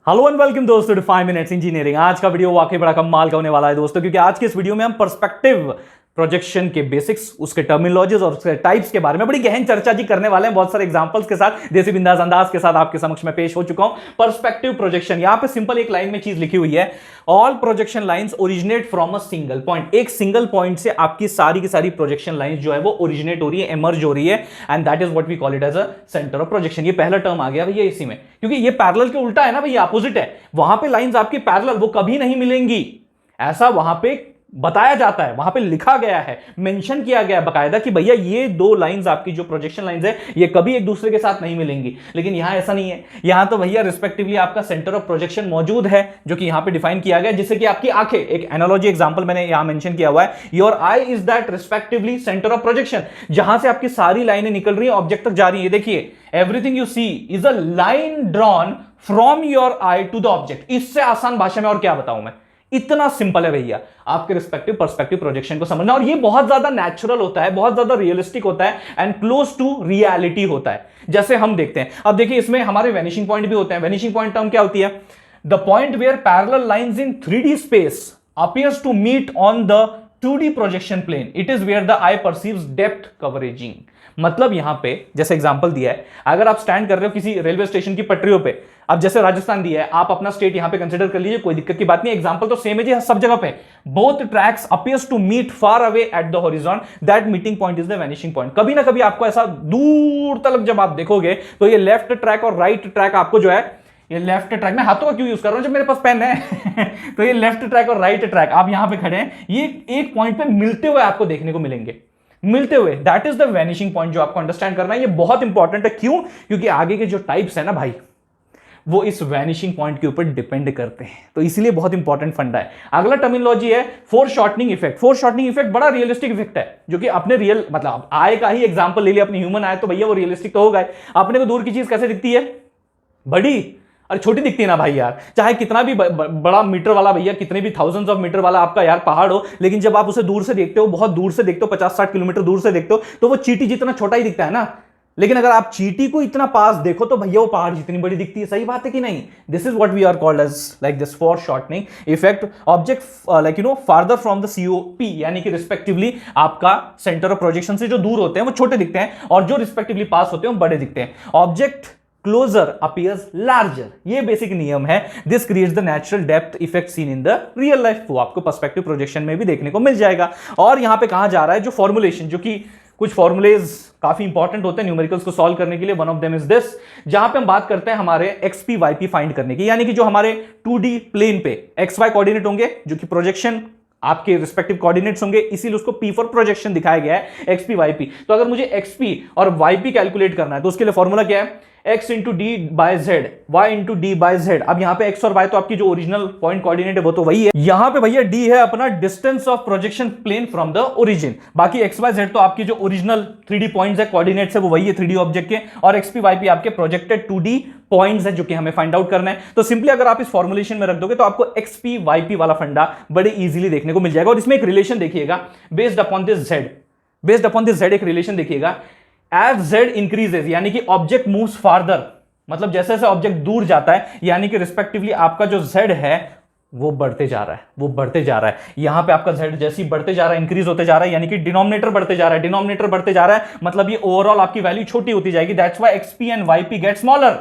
Hello and welcome दोस्तों to 5 minutes engineering. आज का वीडियो वाकई बड़ा कमाल का होने वाला है दोस्तों, क्योंकि आज के इस वीडियो में हम पर्सपेक्टिव प्रोजेक्शन के बेसिक्स, उसके टर्मिनोलॉजीज और उसके टाइप्स के बारे में बड़ी गहन चर्चा जी करने वाले हैं। बहुत सारे एग्जांपल्स के साथ, देसी बिंदास अंदाज के साथ आपके समक्ष में पेश हो चुका हूं। पर्सपेक्टिव प्रोजेक्शन, यहां पे सिंपल एक लाइन में चीज लिखी हुई है, all projection lines originate from a single point. एक सिंगल पॉइंट से आपकी सारी की सारी प्रोजेक्शन लाइंस जो है वो ओरिजिनेट हो रही है, एमर्ज हो रही है, and that is what we call it as a centre of projection. ये पहला टर्म आ गया भैया इसी में, क्योंकि ये पैरेलल के उल्टा है ना भैया, अपोजिट है। वहां पे लाइंस आपकी पैरेलल वो कभी नहीं मिलेंगी, ऐसा वहां पे बताया जाता है, वहां पे लिखा गया है, मेंशन किया गया है बकायदा कि भैया ये दो लाइंस आपकी जो प्रोजेक्शन लाइंस है ये कभी एक दूसरे के साथ नहीं मिलेंगी। लेकिन यहां ऐसा नहीं है, यहां तो भैया रिस्पेक्टिवली आपका सेंटर ऑफ प्रोजेक्शन मौजूद है, जो कि यहां पे डिफाइन किया गया है, जिससे कि आपकी आंखें, एक एनालॉजी एग्जांपल मैंने यहां मेंशन किया हुआ है, your I is that respectively centre of projection. जहां से आपकी सारी लाइनें निकल रही है, ऑब्जेक्ट तक जा रही है। देखिए, everything you see is a line drawn from your eye to the object. इससे आसान भाषा में और क्या बताऊं मैं, इतना सिंपल है भैया आपके रिस्पेक्टिव पर्सपेक्टिव प्रोजेक्शन को समझना। और ये बहुत ज्यादा नेचुरल होता है, बहुत ज्यादा रियलिस्टिक होता है, एंड क्लोज टू रियलिटी होता है, जैसे हम देखते हैं। अब देखिए, इसमें हमारे वैनिशिंग पॉइंट भी होते हैं। वैनिशिंग पॉइंट टर्म क्या होती है? The point where parallel lines in 3D space appears to meet on the 2D projection plane, it is where the eye perceives depth converging. मतलब यहां पे जैसे एग्जांपल दिया है, अगर आप स्टैंड कर रहे हो किसी रेलवे स्टेशन की पटरियों पे, अब जैसे राजस्थान दिया है, आप अपना स्टेट यहां पे कंसीडर कर लीजिए, कोई दिक्कत की बात नहीं, एग्जांपल तो सेम है जी सब जगह पे। Both tracks appears to meet far away at the horizon, that meeting point is the vanishing point. कभी ना कभी आपको ऐसा दूर तक जब आप देखोगे तो ये लेफ्ट ट्रैक और राइट ट्रैक आपको जो है, ये लेफ्ट ट्रैक में हाथों का क्यों यूज कर रहा हूं जब मेरे पास पेन है तो ये लेफ्ट ट्रैक और राइट ट्रैक आप यहां पे खड़े हैं, ये एक पॉइंट पे मिलते हुए आपको देखने को मिलेंगे, मिलते हुए। That is the vanishing point जो आपको अंडरस्टैंड करना है। ये बहुत इंपॉर्टेंट है। क्यों? क्योंकि आगे के जो टाइप्स है ना भाई, वो इस वैनिशिंग पॉइंट के ऊपर डिपेंड करते हैं, तो इसलिए बहुत इंपॉर्टेंट फंडा है। अगला टर्मिनोलॉजी है फोरशॉर्टनिंग इफेक्ट। फोरशॉर्टनिंग इफेक्ट बड़ा रियलिस्टिक इफेक्ट है, जो कि अपने रियल मतलब आय का ही एग्जांपल ले लिया, अपनी ह्यूमन आय, तो भैया वो रियलिस्टिक तो होगा। अपने को दूर की चीज कैसे दिखती है? बड़ी, अरे छोटी दिखती है ना भाई यार। चाहे कितना भी बड़ा मीटर वाला भैया, कितने भी थाउजेंड्स ऑफ मीटर वाला आपका यार पहाड़ हो, लेकिन जब आप उसे दूर से देखते हो, बहुत दूर से देखते हो, 50-60 किलोमीटर दूर से देखते हो, तो वो चींटी जितना छोटा ही दिखता है ना। लेकिन अगर आप चींटी को इतना पास देखो तो भैया वो पहाड़ जितनी बड़ी दिखती है। सही बात है कि नहीं? This is what we are called as like this foreshortening effect. Object like farther from the COP, यानी कि रिस्पेक्टिवली आपका सेंटर ऑफ प्रोजेक्शन से जो दूर होते हैं वो छोटे दिखते हैं, और जो रिस्पेक्टिवली पास होते हैं वो बड़े दिखते हैं। ऑब्जेक्ट क्लोजर अपीयर्स लार्जर, ये बेसिक नियम है। This creates the natural depth effect seen in the real life, वो आपको पर्सपेक्टिव प्रोजेक्शन में भी देखने को मिल जाएगा। और यहां पे कहा जा रहा है जो फॉर्मुलेशन, जो कि कुछ फॉर्मुलेज काफी इंपॉर्टेंट होते हैं न्यूमेरिकल्स को सॉल्व करने के लिए। One of them is this, जहां पे हम बात करते हैं हमारे एक्सपी वाईपी फाइंड करने की, यानी कि जो हमारे 2D प्लेन पे एक्स वाई कोऑर्डिनेट होंगे, जो कि प्रोजेक्शन आपके रिस्पेक्टिव कोऑर्डिनेट्स होंगे, इसीलिए उसको पी फॉर प्रोजेक्शन दिखाया गया है, एक्सपी वाईपी। तो अगर मुझे एक्सपी और वाईपी कैलकुलेट करना है तो उसके लिए फॉर्मूला क्या है? x into d by z, y into d by z. अब यहां पे x और y तो आपकी जो ओरिजिनल पॉइंट कोऑर्डिनेट है वो तो वही है। यहां पे भैया d है अपना distance of projection plane from the origin, बाकी x y z तो आपकी जो ओरिजिनल 3D पॉइंट्स है, कोऑर्डिनेट्स है, वो वही है 3D ऑब्जेक्ट के, और xp yp आपके प्रोजेक्टेड 2D पॉइंट्स है जो कि हमें फाइंड आउट करना है। तो सिंपली अगर आप इस फॉर्मुलेशन में रख दोगे तो आपको xp yp वाला फंडा बड़े इजीली देखने को मिल जाएगा। और इसमें एक रिलेशन देखिएगा, बेस्ड अपॉन दिस z एक रिलेशन देखिएगा, एज z इंक्रीजेस, यानी कि ऑब्जेक्ट मूव्स फार्दर, मतलब जैसे जैसे ऑब्जेक्ट दूर जाता है, यानी कि रिस्पेक्टिवली आपका जो z है वो बढ़ते जा रहा है, वो बढ़ते जा रहा है। यहां पे आपका z जैसे ही बढ़ते जा रहा है, इंक्रीज होते जा रहा है, यानी कि डिनोमिनेटर बढ़ते जा रहा है, डिनोमिनेटर बढ़ते जा रहा है, मतलब ये ओवरऑल आपकी वैल्यू छोटी होती जाएगी। That's why x p and y p get smaller.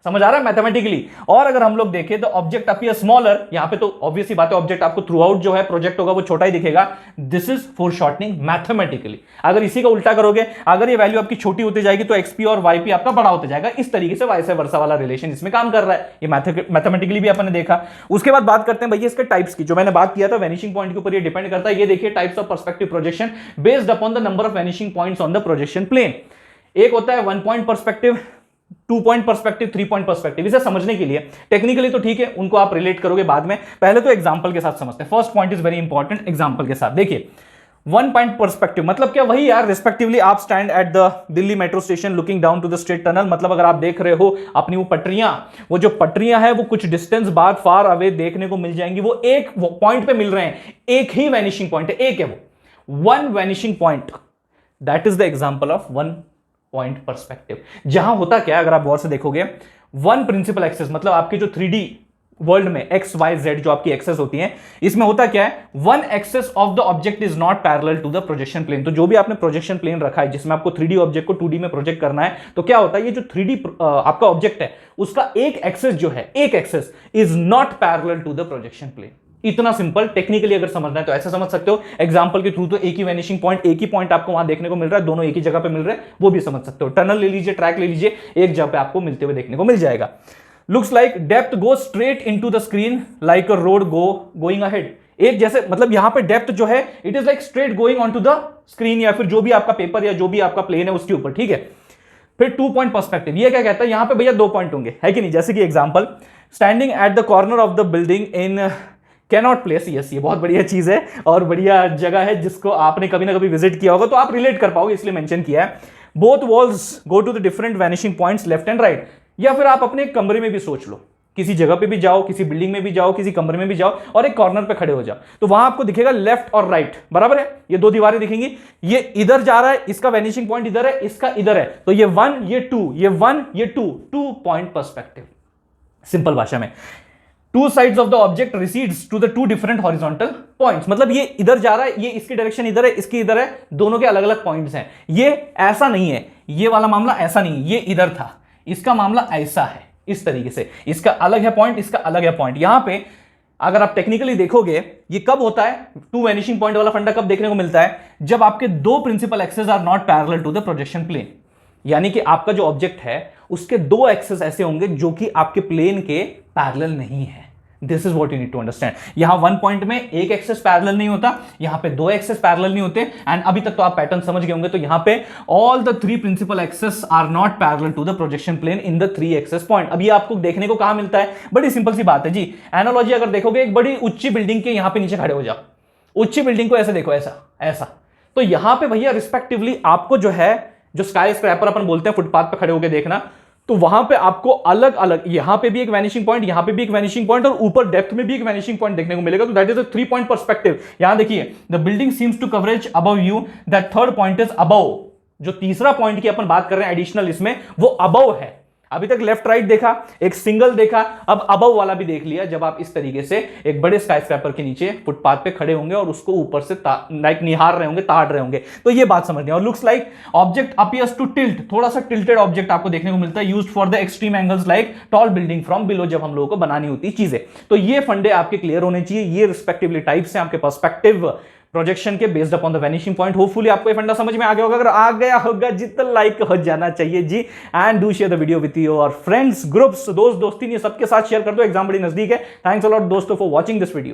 समझ आ रहा है मैथमेटिकली? और अगर हम लोग देखें तो ऑब्जेक्ट अपीयर स्मॉलर, यहां पे तो ऑब्वियस ही बात है, ऑब्जेक्ट आपको थ्रू आउट जो है प्रोजेक्ट होगा वो छोटा ही दिखेगा। This is foreshortening mathematically. अगर इसी का उल्टा करोगे, अगर ये वैल्यू आपकी छोटी होती जाएगी तो एक्सपी और वाईपी आपका बड़ा होता जाएगा। इस तरीके से वाइस वर्सा वाला रिलेशन इसमें काम कर रहा है। ये मैथमेटिकली भी अपन देखा। उसके बाद बात करते हैं भैया इसके टाइप्स की, जो मैंने बात किया था वैनिशिंग पॉइंट के ऊपर ये डिपेंड करता है। ये देखिए types of perspective projection based upon the number of vanishing points on the projection plane. एक होता है 1 point perspective, 2 point perspective, 3 point perspective. इसे समझने के लिए टेक्निकली तो ठीक है, उनको आप रिलेट करोगे बाद में, पहले तो एग्जांपल के साथ समझते हैं। First point is very important, example के साथ देखिए। 1 पॉइंट पर्सपेक्टिव मतलब क्या? वही यार, रिस्पेक्टिवली आप stand at the Delhi metro station looking down to the straight tunnel, मतलब अगर आप देख रहे हो अपनी वो पटरियां, वो जो पटरियां है वो कुछ डिस्टेंस बाद फार अवे देखने को मिल जाएंगी, वो एक पॉइंट पे मिल रहे हैं, एक ही वैनिशिंग पॉइंट है, एक है वो, 1 vanishing point. That is the example of 1 point perspective. जहां होता क्या है, अगर आप गौर से देखोगे, वन प्रिंसिपल एक्सेस, मतलब आपके जो 3D वर्ल्ड में एक्स वाई जेड जो आपकी एक्सेस होती है, इसमें होता क्या है, one axis of the object is not parallel to the projection plane. तो जो भी आपने प्रोजेक्शन प्लेन रखा है जिसमें आपको 3D ऑब्जेक्ट को 2D में प्रोजेक्ट करना है, तो क्या होता है, ये जो 3D आपका ऑब्जेक्ट है उसका एक एक्सेस जो है, एक axis is not parallel to the projection plane. इतना सिंपल, टेक्निकली अगर समझना है तो ऐसे समझ सकते हो, एग्जांपल के थ्रू तो एक ही वैनिशिंग पॉइंट, एक ही पॉइंट आपको वहां देखने को मिल रहा है, दोनों एक ही जगह पे मिल रहे हैं, वो भी समझ सकते हो। टनल ले लीजिए, ट्रैक ले लीजिए, एक जगह पे आपको मिलते हुए देखने को मिल जाएगा। Looks like depth go straight into the screen like a road going ahead. एक जैसे, मतलब यहां पे डेप्थ जो है it is like straight going on to the screen, या फिर जो भी आपका पेपर या जो भी आपका प्लेन है उसके ऊपर, ठीक है। फिर 2 पॉइंट पर्सपेक्टिव, ये क्या कहता है, यहां पे भैया 2 पॉइंट होंगे, है कि नहीं। जैसे कि example, standing at the corner of the building in cannot place. Yes, ये बहुत बढ़िया चीज है और बढ़िया जगह है जिसको आपने कभी ना कभी विजिट किया होगा, तो आप रिलेट कर पाओगे, इसलिए मेंशन किया है। Both walls go to the different vanishing points left and right. या फिर आप अपने कमरे में भी सोच लो, किसी जगह पे भी जाओ, किसी बिल्डिंग में भी जाओ, किसी कमरे में भी जाओ और एक कॉर्नर पे खड़े हो जाओ, तो वहां आपको दिखेगा लेफ्ट और राइट, बराबर है। ये 2 दीवारें दिखेंगी, ये इधर जा रहा है, इसका वैनिशिंग पॉइंट इधर है, इसका इधर है, तो ये 1 ये 2, ये 1 ये 2 पॉइंट पर्सपेक्टिव। सिंपल भाषा में, 2 sides of the object recedes to the 2 different horizontal points. मतलब ये इधर जा रहा है, ये इसकी डायरेक्शन इधर है, इसकी इधर है, दोनों के अलग अलग पॉइंट्स हैं। ये ऐसा नहीं है, ये वाला मामला ऐसा नहीं, ये इधर था, इसका मामला ऐसा है, इस तरीके से, इसका अलग है पॉइंट, इसका अलग है पॉइंट। यहां पे अगर आप टेक्निकली देखोगे, ये कब होता है, 2 वैनिशिंग पॉइंट वाला फंडा कब देखने को मिलता है, जब आपके 2 principal axes are not parallel to the projection plane. यानी कि आपका जो ऑब्जेक्ट है उसके 2 एक्सेस ऐसे होंगे जो कि आपके प्लेन के पैरेलल नहीं है। This is what you need to understand. यहां 1 पॉइंट में एक एक्सेस पैरेलल नहीं होता, यहां पे 2 एक्सेस पैरेलल नहीं होते। एंड अभी तक तो आप पैटर्न समझ गए होंगे, तो यहां पे all the 3 principal axes are not parallel to the projection plane in the 3 axis point. अब ये आपको देखने को कहां मिलता है, बड़ी सिंपल सी बात है जी। एनालॉजी अगर देखोगे, एक बड़ी ऊंची बिल्डिंग के यहां पे नीचे खड़े हो जाओ, ऊंची बिल्डिंग को ऐसे देखो, ऐसा ऐसा, तो यहां पे भैया रिस्पेक्टिवली आपको जो है, जो स्काई स्क्रैपर अपन बोलते हैं, फुटपाथ पे खड़े होकर देखना, तो वहां पे आपको अलग अलग, यहां पे भी एक वैनिशिंग पॉइंट, यहां पे भी एक वैनिशिंग पॉइंट और ऊपर डेप्थ में भी एक वैनिशिंग पॉइंट देखने को मिलेगा। तो that is a 3 point perspective. यहां देखिए, the building seems to converge above you, that third point is above. जो तीसरा पॉइंट की अपन बात कर रहे हैं एडिशनल, इसमें वो अबव है। अभी तक लेफ्ट राइट देखा, एक सिंगल देखा, अब अबव वाला भी देख लिया, जब आप इस तरीके से एक बड़े स्काईस्क्रैपर के नीचे फुटपाथ पे खड़े होंगे और उसको ऊपर से लाइक निहार रहे होंगे, ताड़ रहे होंगे, तो ये बात समझनी है। और looks like object appears to tilt, थोड़ा सा टिल्टेड ऑब्जेक्ट आपको देखने को मिलता है, used for the extreme angles like tall building from below, जब हम लोगों को बनानी होती है चीजें। तो ये फंडे आपके क्लियर होने चाहिए। ये रिस्पेक्टिवली टाइप्स हैं आपके पर्सपेक्टिव प्रोजेक्शन के based upon the vanishing point. Hopefully आपको ये फंडा समझ में आ गया होगा। अगर आ गया होगा जी तो लाइक हो जाना चाहिए जी, and do share the video with your friends, groups, दोस्त दोस्ती, सबके साथ शेयर कर दो। एग्जाम बड़ी नजदीक है। थैंक्स अ लॉट दोस्तों फॉर वॉचिंग दिस वीडियो।